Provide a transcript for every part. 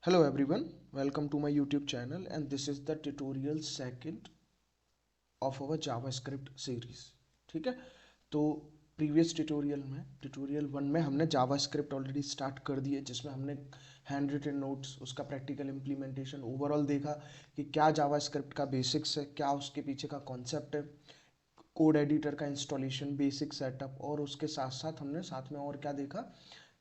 Hello everyone, welcome to my YouTube channel and this is the tutorial second of our JavaScript series. ठीक है, तो previous tutorial one में हमने JavaScript already start कर दी है, जिसमें हमने हैंड रिटन नोट्स, उसका प्रैक्टिकल इम्प्लीमेंटेशन, ओवरऑल देखा कि क्या जावास्क्रिप्ट का बेसिक्स है, क्या उसके पीछे का कॉन्सेप्ट है, कोड एडिटर का इंस्टॉलेशन, बेसिक सेटअप, और उसके साथ साथ हमने साथ में और क्या देखा,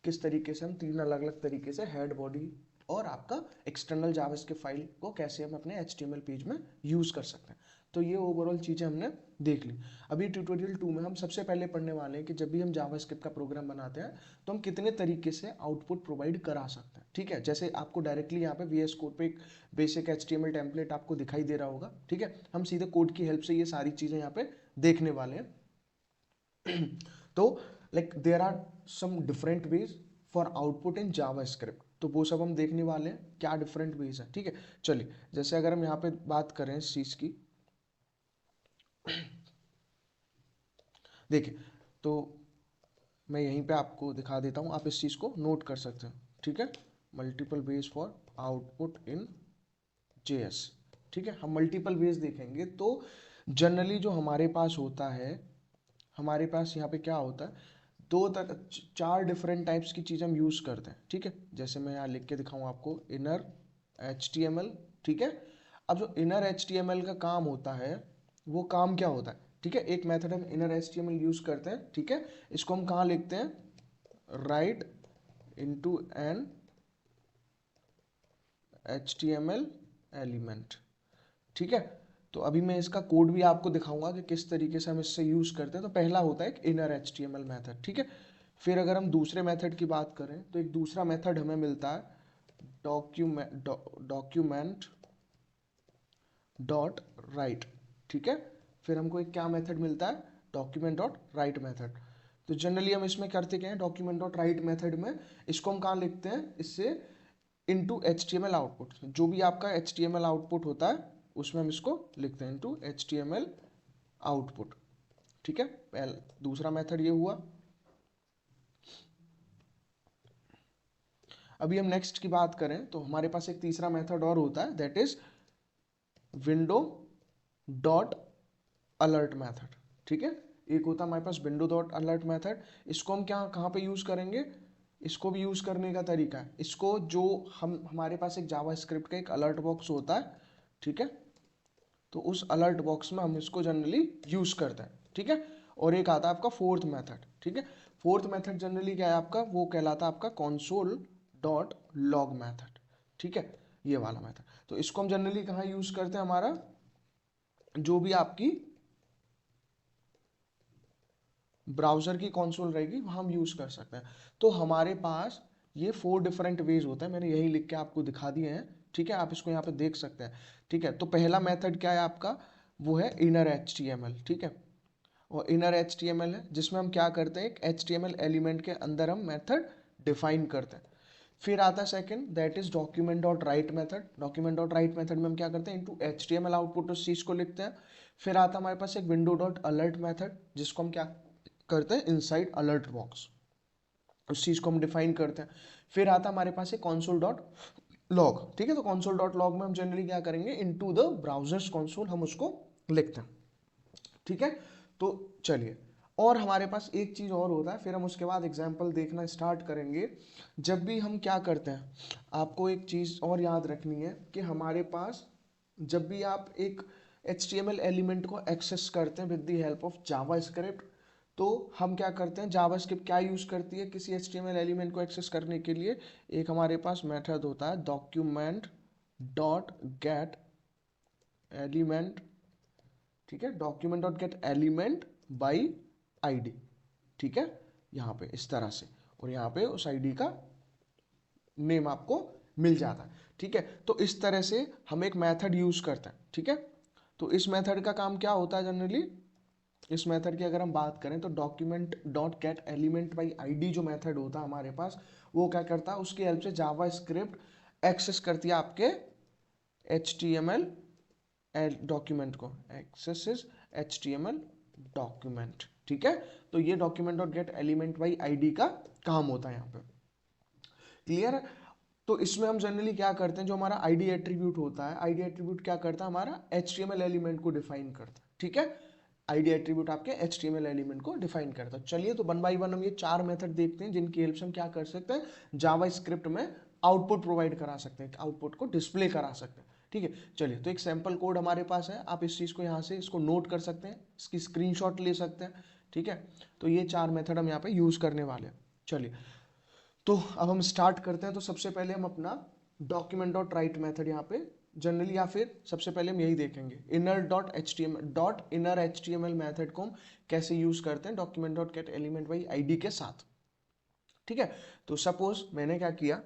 किस तरीके से हम तीन अलग अलग तरीके से हेड, बॉडी और आपका एक्सटर्नल जावास्क्रिप्ट फाइल को कैसे हम अपने HTML पेज में यूज़ कर सकते हैं। तो ये ओवरऑल चीज़ें हमने देख ली। अभी ट्यूटोरियल 2 में हम सबसे पहले पढ़ने वाले हैं कि जब भी हम जावास्क्रिप्ट का प्रोग्राम बनाते हैं तो हम कितने तरीके से आउटपुट प्रोवाइड करा सकते हैं। ठीक है, जैसे आपको डायरेक्टली यहाँ पे VS कोड पे एक बेसिक HTML टेम्पलेट आपको दिखाई दे रहा होगा। ठीक है, हम सीधे कोड की हेल्प से ये सारी चीज़ें यहाँ पे देखने वाले हैं। तो like there are some different ways for output in JavaScript, तो वो सब हम देखने वाले हैं, क्या डिफरेंट वेज है। ठीक है, चलिए, जैसे अगर हम यहाँ पे बात करें इस चीज़ की, देखिए, तो मैं यहीं पे आपको दिखा देता हूँ, आप इस चीज़ को नोट कर सकते हैं। ठीक है, multiple ways for output in JS। ठीक है, हम मल्टीपल वेज देखेंगे तो जनरली जो हमारे पास होता है, हमारे पास यहाँ पे क्या होता है, चार डिफरेंट टाइप्स की चीज़ हम यूज़ करते हैं। ठीक है, जैसे मैं यहाँ लिख के दिखाऊँ आपको, इनर HTML। ठीक है, अब जो इनर HTML का काम होता है, वो काम क्या होता है? ठीक है, एक मेथड हम इनर HTML यूज़ करते हैं। ठीक है, इसको हम कहाँ लिखते हैं? Right into an HTML element. ठीक है, तो अभी मैं इसका कोड भी आपको दिखाऊंगा कि किस तरीके से हम इससे यूज़ करते हैं। तो पहला होता है एक इनर HTML मेथड। ठीक है, फिर अगर हम दूसरे मेथड की बात करें तो एक दूसरा मेथड हमें मिलता है डॉक्यूमेंट डॉट राइट। ठीक है, फिर हमको एक क्या मेथड मिलता है? Document dot right method. तो जनरली हम इसमें करते क्या है, डॉक्यूमेंट डॉट राइट मेथड में इसको हम कहाँ लिखते हैं? इससे इनटू HTML आउटपुट, जो भी आपका HTML आउटपुट होता है उसमें हम इसको लिखते हैं इनटू HTML आउटपुट। ठीक है, पहला दूसरा मेथड ये हुआ। अभी हम नेक्स्ट की बात करें तो हमारे पास एक तीसरा मेथड और होता है, that is window dot alert method. ठीक है, एक होता है हमारे पास विंडो डॉट अलर्ट मेथड। इसको हम क्या कहाँ पे यूज़ करेंगे? इसको भी यूज़ करने का तरीका है, इसको जो हम हमारे पास एक जावास्क्रिप्ट का एक अलर्ट बॉक्स होता है। ठीक है, तो उस अलर्ट बॉक्स में हम इसको जनरली यूज़ करते हैं। ठीक है, और एक आता है आपका फोर्थ मेथड। ठीक है, फोर्थ मेथड जनरली क्या है आपका? वो कहलाता है आपका कंसोल डॉट लॉग मेथड। ठीक है, ये वाला मेथड, तो इसको हम जनरली कहाँ यूज़ करते हैं? हमारा जो भी आपकी ब्राउज़र की कंसोल रहेगी वहाँ हम यूज़ कर सकते हैं। तो हमारे पास ये 4 डिफरेंट वेज होता है, मैंने यही लिख के आपको दिखा दिए हैं। ठीक है, आप इसको यहाँ पे देख सकते हैं। ठीक है, तो पहला मेथड क्या है आपका? वो है इनर HTML। ठीक है, और इनर HTML है जिसमें हम क्या करते हैं, एक HTML एलिमेंट के अंदर हम मेथड डिफाइन करते हैं। फिर आता है second, that is document dot right method. Document dot right method में हम क्या करते हैं? इनटू HTML आउटपुट उस चीज़ को लिखते हैं। फिर आता है हमारे पास एक विंडो डॉट अलर्ट मेथड, जिसको हम क्या करते हैं? इनसाइड अलर्ट बॉक्स, उस चीज़ को हम डिफाइन करते हैं। फिर आता है हमारे पास एक कॉन्सोल डॉट लॉग। ठीक है, तो कॉन्सोल डॉट लॉग में हम जनरली क्या करेंगे? इनटू द ब्राउजर्स कॉन्सोल हम उसको लिखते हैं। ठीक है, तो चलिए, और हमारे पास एक चीज़ और होता है, फिर हम उसके बाद एग्जाम्पल देखना स्टार्ट करेंगे। जब भी हम क्या करते हैं, आपको एक चीज़ और याद रखनी है कि हमारे पास जब भी आप एक HTML एलिमेंट को एक्सेस करते हैं with the help of JavaScript, तो हम क्या करते हैं? जावास्क्रिप्ट क्या यूज़ करती है किसी HTML एलिमेंट को एक्सेस करने के लिए? एक हमारे पास मेथड होता है डॉक्यूमेंट डॉट गेट एलिमेंट। ठीक है, document dot get element by ID। ठीक है, यहाँ पे इस तरह से, और यहाँ पे उस ID का नेम आपको मिल जाता है। ठीक है, तो इस तरह से हम एक मेथड यूज करते हैं। ठीक है, तो इस मेथड का काम क्या होता है जनरली? इस मेथड की अगर हम बात करें तो document dot get element by ID जो मेथड होता है हमारे पास, वो क्या करता है? उसकी हेल्प से जावा स्क्रिप्ट एक्सेस करती है आपके HTML डॉक्यूमेंट को, एक्सेस HTML डॉक्यूमेंट। ठीक है, तो ये document dot get element by ID का काम होता है यहाँ पे। क्लियर है? तो इसमें हम जनरली क्या करते हैं, जो हमारा आईडी एट्रीब्यूट होता है, आईडी एट्रीब्यूट क्या करता है, हमारा HTML एलिमेंट को डिफाइन करता है, ठीक है। आईडी एट्रीब्यूट आपके HTML एलिमेंट को डिफाइन करता है। चलिए तो वन बाय वन हम ये 4 मेथड देखते हैं जिनकी हेल्प से हम क्या कर सकते हैं, जावा स्क्रिप्ट में आउटपुट प्रोवाइड करा सकते हैं, आउटपुट को डिस्प्ले करा सकते हैं, ठीक है। चलिए तो एक सैंपल कोड हमारे पास है, आप इस चीज़ को यहाँ से इसको नोट कर सकते हैं, इसकी स्क्रीनशॉट ले सकते हैं, ठीक है। तो ये 4 मेथड हम यहाँ पे यूज़ करने वाले हैं। चलिए तो अब हम स्टार्ट करते हैं। तो सबसे पहले हम अपना डॉक्यूमेंट डॉट राइट मैथड यहाँ पे जनरली, या फिर सबसे पहले हम यही देखेंगे inner H T M L method को हम कैसे यूज करते हैं document dot get element by ID के साथ, ठीक है। तो सपोज मैंने क्या किया,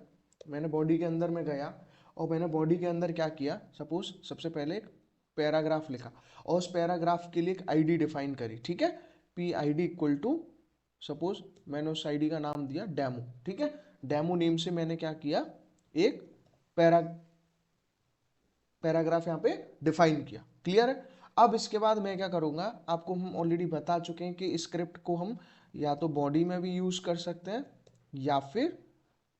मैंने बॉडी के अंदर में गया और मैंने बॉडी के अंदर क्या किया, सपोज सबसे पहले एक पैराग्राफ लिखा और उस पैराग्राफ के लिए एक आईडी डिफाइन करी, ठीक है। P I D equal to, suppose मैंने उस आईडी का नाम दिया डेमो, ठीक है। डेमो नेम से मैंने क्या किया, एक पैरा पैराग्राफ यहाँ पे डिफाइन किया, क्लियर है। अब इसके बाद मैं क्या करूँगा, आपको हम ऑलरेडी बता चुके हैं कि स्क्रिप्ट को हम या तो बॉडी में भी यूज़ कर सकते हैं या फिर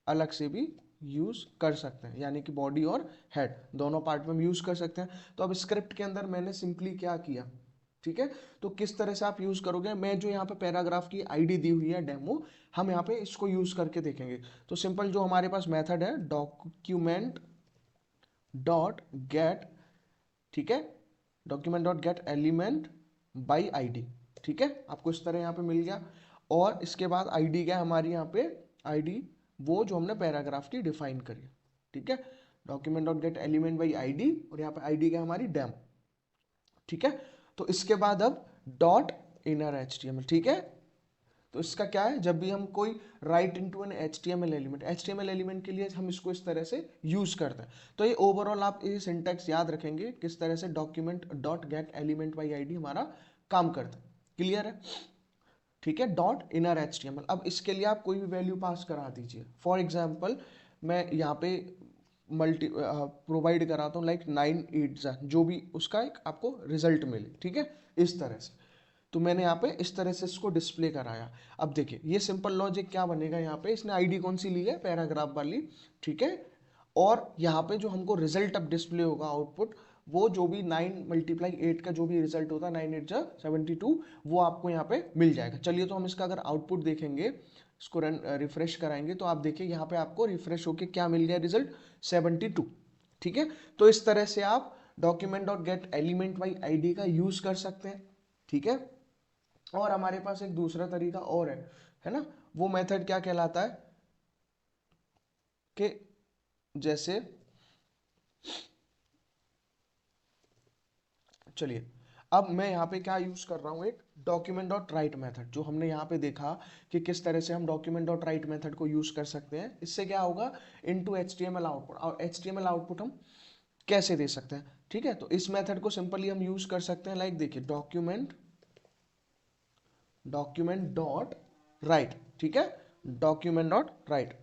अलग से भी यूज़ कर सकते हैं, यानी कि बॉडी और हेड दोनों पार्ट में हम यूज़ कर सकते हैं। तो अब स्क्रिप्ट के अंदर मैंने सिंपली क्या किया, ठीक है। तो किस तरह से आप यूज़ करोगे, मैं जो यहाँ पे पैराग्राफ की आईडी दी हुई है डेमो, हम यहाँ पे इसको यूज़ करके देखेंगे। तो सिंपल जो हमारे पास मेथड है डॉक्यूमेंट डॉट गेट, ठीक है, document dot get element by ID, ठीक है। आपको इस तरह यहाँ पे मिल गया। और इसके बाद आईडी क्या है हमारी, यहाँ पे आईडी वो जो हमने पैराग्राफ की डिफाइन करी, ठीक है। Document dot get element by ID, और यहाँ पे आईडी क्या है हमारी डेम, ठीक है। तो इसके बाद अब डॉट इनर एचटीएमएल, ठीक है। तो इसका क्या है, जब भी हम कोई right into an HTML element, HTML element के लिए हम इसको इस तरह से यूज करते हैं। तो ये ओवरऑल आप ये सिंटैक्स याद रखेंगे किस तरह से document dot get element by ID हमारा काम करता है, क्लियर है, ठीक है। डॉट इनर HTML, अब इसके लिए आप कोई भी वैल्यू पास करा दीजिए। फॉर एग्जाम्पल मैं यहाँ पे मल्टी प्रोवाइड कराता हूँ, लाइक 9 8 जो भी उसका एक आपको रिजल्ट मिले, ठीक है, इस तरह से। तो मैंने यहाँ पे इस तरह से इसको डिस्प्ले कराया। अब देखिए ये सिंपल लॉजिक क्या बनेगा, यहाँ पे इसने आईडी कौन सी ली है, पैराग्राफ वाली, ठीक है। और यहाँ पे जो हमको रिजल्ट अब डिस्प्ले होगा आउटपुट, वो जो भी 9 × 8 का जो भी रिजल्ट होता है 9 8 × 72, वो आपको यहाँ पे मिल जाएगा। चलिए तो हम इसका अगर आउटपुट देखेंगे, इसको रन रिफ्रेश कराएंगे, तो आप देखिए यहाँ पे आपको रिफ्रेश होके क्या मिल गया रिजल्ट, 72, ठीक है। तो इस तरह से आप document dot get element by ID का यूज कर सकते हैं, ठीक है। और हमारे पास एक दूसरा तरीका और है ना, वो मेथड क्या कहलाता है कि जैसे, चलिए अब मैं यहाँ पे क्या यूज कर रहा हूँ, एक डॉक्यूमेंट डॉट राइट मेथड, जो हमने यहाँ पे देखा कि किस तरह से हम डॉक्यूमेंट डॉट राइट मेथड को यूज कर सकते हैं। इससे क्या होगा, इनटू HTML आउटपुट, और HTML आउटपुट हम कैसे दे सकते हैं, ठीक है। तो इस मेथड को सिंपली हम यूज कर सकते हैं, लाइक देखिए डॉक्यूमेंट डॉट राइट, ठीक है, डॉक्यूमेंट डॉट राइट।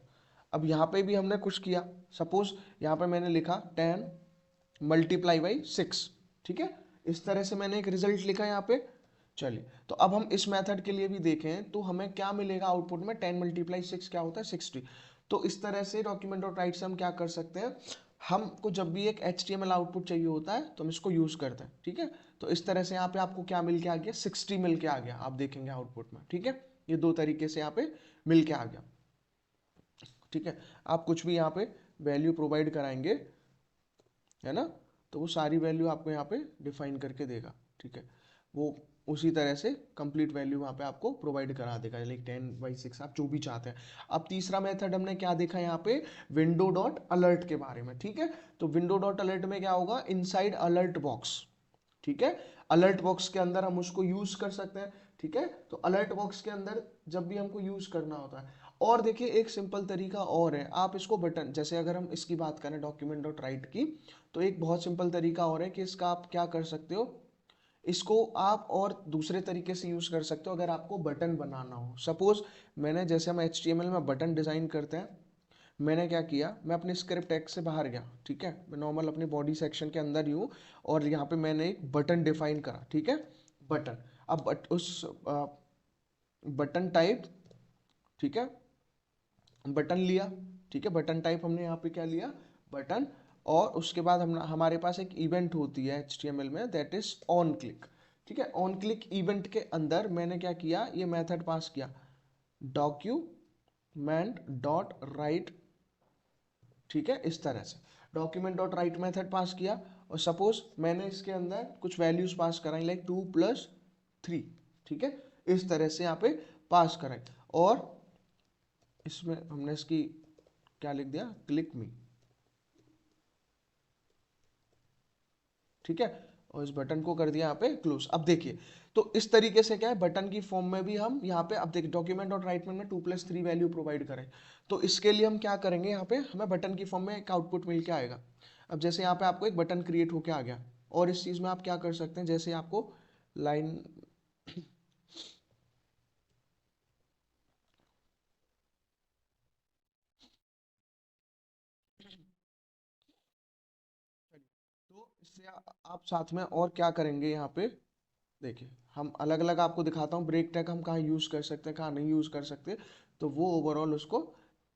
अब यहाँ पे भी हमने कुछ किया, सपोज यहाँ पे मैंने लिखा 10 × 6, ठीक है, इस तरह से मैंने एक रिजल्ट लिखा यहाँ पे। चलिए तो अब हम इस मेथड के लिए भी देखें तो हमें क्या मिलेगा आउटपुट में, 10 × 6 क्या होता है, 60। तो इस तरह से डॉक्यूमेंट डॉट राइट से हम क्या कर सकते हैं, हमको जब भी एक HTML आउटपुट चाहिए होता है तो हम इसको यूज करते हैं, ठीक है। तो इस तरह से यहाँ पे आपको क्या मिल के आ गया, 60 मिल के आ गया, आप देखेंगे आउटपुट में, ठीक है। ये दो तरीके से यहाँ पे मिल के आ गया, ठीक है। आप कुछ भी यहाँ पे वैल्यू प्रोवाइड कराएंगे, है ना, तो वो सारी वैल्यू आपको यहाँ पे डिफाइन करके देगा, ठीक है। वो उसी तरह से कंप्लीट वैल्यू वहाँ पे आपको प्रोवाइड करा देगा, लाइक 10/6 आप जो भी चाहते हैं। अब तीसरा मेथड हमने क्या देखा यहाँ पे, विंडो डॉट अलर्ट के बारे में, ठीक है। तो विंडो डॉट अलर्ट में क्या होगा, इनसाइड अलर्ट बॉक्स, ठीक है, अलर्ट बॉक्स के अंदर हम उसको यूज कर सकते हैं, ठीक है। तो अलर्ट बॉक्स के अंदर जब भी हमको यूज करना होता है, और देखिए एक सिंपल तरीका और है, आप इसको बटन, जैसे अगर हम इसकी बात करें डॉक्यूमेंट डॉट राइट की, तो एक बहुत सिंपल तरीका और है कि इसका आप क्या कर सकते हो, इसको आप और दूसरे तरीके से यूज कर सकते हो। अगर आपको बटन बनाना हो, सपोज मैंने, जैसे हम HTML में बटन डिजाइन करते हैं, मैंने क्या किया, मैं अपने स्क्रिप्ट टेक्स्ट से बाहर गया, ठीक है, मैं नॉर्मल अपनी बॉडी सेक्शन के अंदर ही हूँ, और यहाँ पे मैंने एक बटन डिफाइन करा, ठीक है, बटन। अब उस बटन टाइप, ठीक है, बटन लिया, ठीक है, बटन टाइप हमने यहाँ पे क्या लिया, बटन। और उसके बाद हम हमारे पास एक इवेंट होती है HTML में, दैट इज ऑन क्लिक। ठीक है, ऑन क्लिक इवेंट के अंदर मैंने क्या किया, ये मेथड पास किया, डॉक्यूमेंट डॉट राइट। ठीक है, इस तरह से डॉक्यूमेंट डॉट राइट मेथड पास किया। और सपोज मैंने इसके अंदर कुछ वैल्यूज पास कराई, लाइक 2+3। ठीक है, इस तरह से यहाँ पे पास कराई। और इसमें हमने इसकी क्या लिख दिया, क्लिक मी। ठीक है, और इस बटन को कर दिया यहाँ पे क्लोज। अब देखिए, तो इस तरीके से क्या है, बटन की फॉर्म में भी हम यहाँ पे, अब देखिए डॉक्यूमेंट डॉट राइट में 2+3 वैल्यू प्रोवाइड करें, तो इसके लिए हम क्या करेंगे, यहाँ पे हमें बटन की फॉर्म में एक आउटपुट मिल के आएगा। अब जैसे यहाँ पे आपको एक बटन क्रिएट होके आ गया, और इस चीज में आप क्या कर सकते हैं, जैसे आपको लाइन तो इससे आप साथ में और क्या करेंगे यहाँ पे, देखिए हम अलग अलग आपको दिखाता हूँ ब्रेक टैग हम कहाँ यूज़ कर सकते हैं, कहाँ नहीं यूज़ कर सकते, तो वो ओवरऑल उसको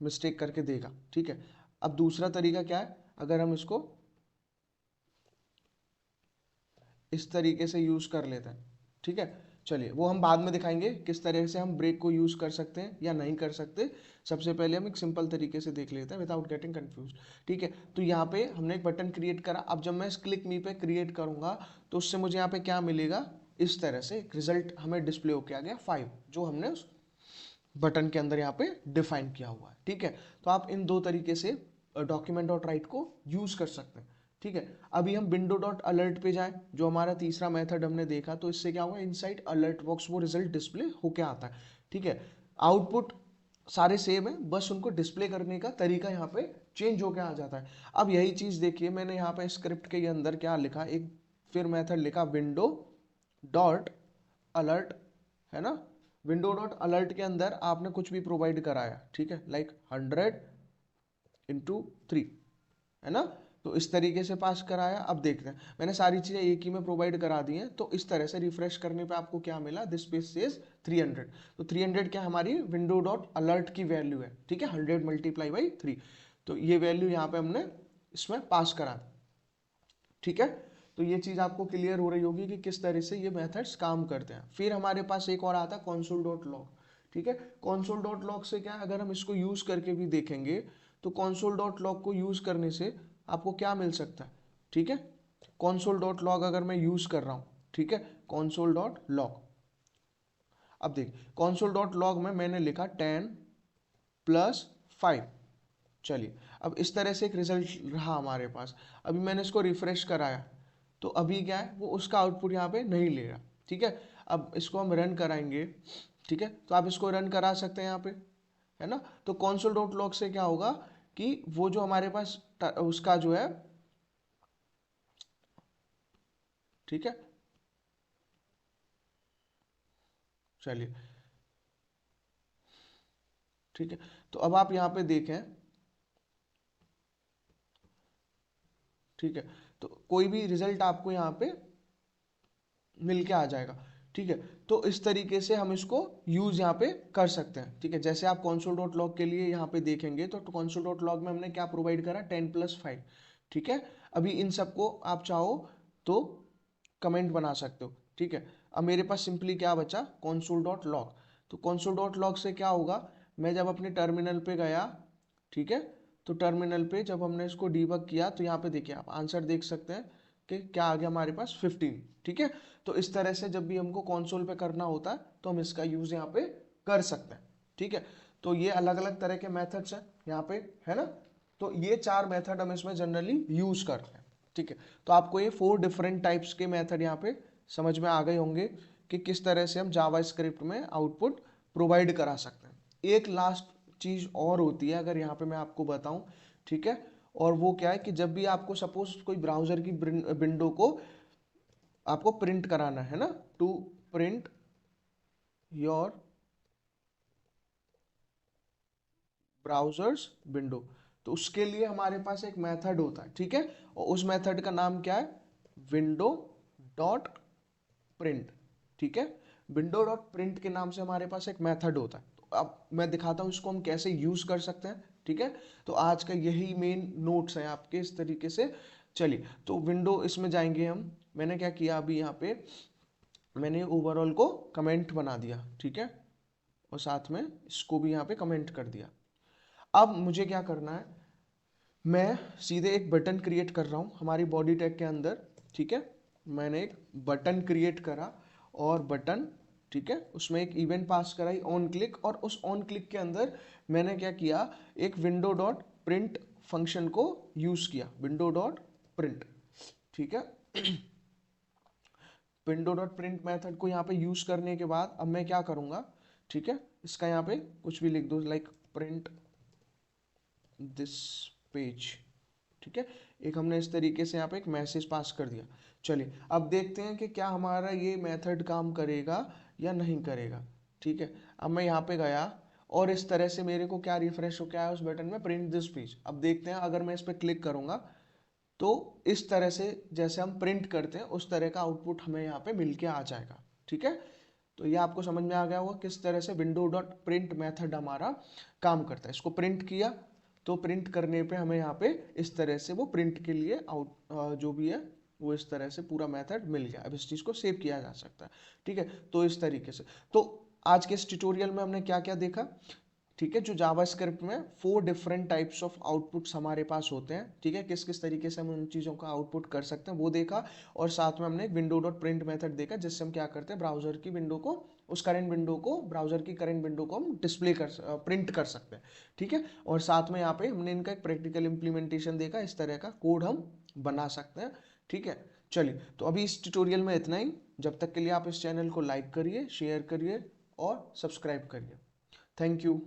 मिस्टेक करके देगा। ठीक है, अब दूसरा तरीका क्या है, अगर हम इसको इस तरीके से यूज़ कर लेते हैं। ठीक है, चलिए वो हम बाद में दिखाएंगे किस तरह से हम ब्रेक को यूज़ कर सकते हैं या नहीं कर सकते। सबसे पहले हम एक सिंपल तरीके से देख लेते हैं विदाउट गेटिंग कंफ्यूज। ठीक है, तो यहाँ पे हमने एक बटन क्रिएट करा। अब जब मैं इस क्लिक मी पे क्रिएट करूँगा तो उससे मुझे यहाँ पे क्या मिलेगा, इस तरह से एक रिजल्ट हमें डिस्प्ले होके आ गया 5, जो हमने उस बटन के अंदर यहाँ पे डिफाइन किया हुआ है। ठीक है, तो आप इन दो तरीके से डॉक्यूमेंट डॉट राइट को यूज कर सकते हैं। ठीक है, अभी हम विंडो डॉट अलर्ट पे जाएं, जो हमारा तीसरा मेथड हमने देखा, तो इससे क्या होगा, इनसाइड अलर्ट बॉक्स वो रिजल्ट डिस्प्ले होके आता है। ठीक है, आउटपुट सारे सेम है, बस उनको डिस्प्ले करने का तरीका यहाँ पे चेंज होके आ जाता है। अब यही चीज देखिए, मैंने यहाँ पे स्क्रिप्ट के अंदर क्या लिखा, एक फिर मेथड लिखा विंडो डॉट अलर्ट, है ना। विंडो डॉट अलर्ट के अंदर आपने कुछ भी प्रोवाइड कराया, ठीक है, लाइक 100 × 3, है ना। तो इस तरीके से पास कराया। अब देखते हैं, मैंने सारी चीजें एक ही में प्रोवाइड करा दी हैं, तो इस तरह से रिफ्रेश करने पे आपको क्या मिला, दिस पेज सेज 300। तो 300 क्या हमारी विंडो डॉट अलर्ट की वैल्यू है। ठीक है, 100 × 3, तो ये वैल्यू यहाँ पे हमने इसमें पास करा दी। ठीक है, तो ये चीज आपको क्लियर हो रही होगी कि किस तरह से ये मेथड्स काम करते हैं। फिर हमारे पास एक और आता है console डॉट लॉग। ठीक है, console डॉट लॉग से क्या है, अगर हम इसको यूज करके भी देखेंगे तो console डॉट लॉग को यूज करने से आपको क्या मिल सकता है। ठीक है, console डॉट लॉग अगर मैं यूज कर रहा हूँ, ठीक है, console डॉट लॉग, अब देखिए console डॉट लॉग में मैंने लिखा 10+5। चलिए, अब इस तरह से एक रिजल्ट रहा हमारे पास। अभी मैंने इसको रिफ्रेश कराया, तो अभी क्या है, वो उसका आउटपुट यहाँ पे नहीं ले रहा। ठीक है, अब इसको हम रन कराएंगे। ठीक है, तो आप इसको रन करा सकते हैं यहाँ पे, है ना। तो console डॉट लॉग से क्या होगा कि वो जो हमारे पास उसका जो है, ठीक है, चलिए, ठीक है, तो अब आप यहाँ पे देखें, ठीक है, तो कोई भी रिजल्ट आपको यहाँ पे मिल के आ जाएगा। ठीक है, तो इस तरीके से हम इसको यूज यहाँ पे कर सकते हैं। ठीक है, जैसे आप console डॉट लॉग के लिए यहाँ पे देखेंगे तो console डॉट लॉग में हमने क्या प्रोवाइड करा, 10+5। ठीक है, अभी इन सबको आप चाहो तो कमेंट बना सकते हो। ठीक है, अब मेरे पास सिंपली क्या बचा, console डॉट लॉग। तो console डॉट लॉग से क्या होगा, मैं जब अपने टर्मिनल पे गया, ठीक है, तो टर्मिनल पे जब हमने इसको डीबग किया तो यहाँ पे देखिए आप आंसर देख सकते हैं कि क्या आ गया हमारे पास 15। ठीक है, तो इस तरह से जब भी हमको कंसोल पे करना होता है तो हम इसका यूज यहाँ पे कर सकते हैं। ठीक है, तो ये अलग अलग तरह के मेथड्स हैं यहाँ पे, है ना। तो ये 4 मेथड हम इसमें जनरली यूज करते हैं। ठीक है, तो आपको ये 4 डिफरेंट टाइप्स के मेथड यहाँ पे समझ में आ गए होंगे कि किस तरह से हम जावा स्क्रिप्ट में आउटपुट प्रोवाइड करा सकते हैं। एक लास्ट चीज और होती है, अगर यहाँ पे मैं आपको बताऊं, ठीक है, और वो क्या है कि जब भी आपको सपोज कोई ब्राउजर की विंडो को आपको प्रिंट कराना है ना, to print your browser's window, तो उसके लिए हमारे पास एक मेथड होता है। ठीक है, और उस मेथड का नाम क्या है, विंडो डॉट प्रिंट। ठीक है, विंडो डॉट प्रिंट के नाम से हमारे पास एक मेथड होता है। तो अब मैं दिखाता हूँ इसको हम कैसे यूज कर सकते हैं। ठीक है, तो आज का यही मेन नोट्स है आपके इस तरीके से। चलिए, तो विंडो इसमें जाएंगे हम। मैंने क्या किया अभी यहाँ पे, मैंने ओवरऑल को कमेंट बना दिया, ठीक है, और साथ में इसको भी यहाँ पे कमेंट कर दिया। अब मुझे क्या करना है, मैं सीधे एक बटन क्रिएट कर रहा हूँ हमारी बॉडी टैग के अंदर, ठीक है। मैंने एक बटन क्रिएट करा और बटन, ठीक है, उसमें एक इवेंट पास कराई ऑन क्लिक, और उस ऑन क्लिक के अंदर मैंने क्या किया, एक विंडो डॉट प्रिंट फंक्शन को यूज़ किया, विंडो डॉट प्रिंट, ठीक है। विंडो डॉट प्रिंट मैथड को यहाँ पे यूज़ करने के बाद अब मैं क्या करूँगा, ठीक है, इसका यहाँ पे कुछ भी लिख दो, लाइक प्रिंट दिस पेज, ठीक है। एक हमने इस तरीके से यहाँ पे एक मैसेज पास कर दिया। चलिए, अब देखते हैं कि क्या हमारा ये मेथड काम करेगा या नहीं करेगा, ठीक है। अब मैं यहाँ पे गया और इस तरह से मेरे को क्या रिफ्रेश हो क्या है उस बटन में, प्रिंट दिस पेज। अब देखते हैं अगर मैं इस पर क्लिक करूँगा तो इस तरह से जैसे हम प्रिंट करते हैं उस तरह का आउटपुट हमें यहाँ पे मिल के आ जाएगा, ठीक है। तो ये आपको समझ में आ गया होगा किस तरह से विंडो डॉट प्रिंट मेथड हमारा काम करता है। इसको प्रिंट किया तो प्रिंट करने पे हमें यहाँ पे इस तरह से वो प्रिंट के लिए आउट जो भी है वो इस तरह से पूरा मेथड मिल गया। अब इस चीज़ को सेव किया जा सकता है, ठीक है। तो इस तरीके से, तो आज के इस ट्यूटोरियल में हमने क्या क्या देखा, ठीक है, जो जावास्क्रिप्ट में 4 डिफरेंट टाइप्स ऑफ आउटपुट्स हमारे पास होते हैं, ठीक है, किस किस तरीके से हम उन चीज़ों का आउटपुट कर सकते हैं वो देखा। और साथ में हमने एक विंडो डॉट प्रिंट मेथड देखा जिससे हम क्या करते हैं, ब्राउजर की विंडो को, उस करंट विंडो को, ब्राउजर की करंट विंडो को हम डिस्प्ले कर प्रिंट कर सकते हैं, ठीक है। और साथ में यहाँ पे हमने इनका एक प्रैक्टिकल इम्प्लीमेंटेशन देखा, इस तरह का कोड हम बना सकते हैं, ठीक है। चलिए, तो अभी इस ट्यूटोरियल में इतना ही। जब तक के लिए आप इस चैनल को लाइक करिए, शेयर करिए और सब्सक्राइब करिए। Thank you.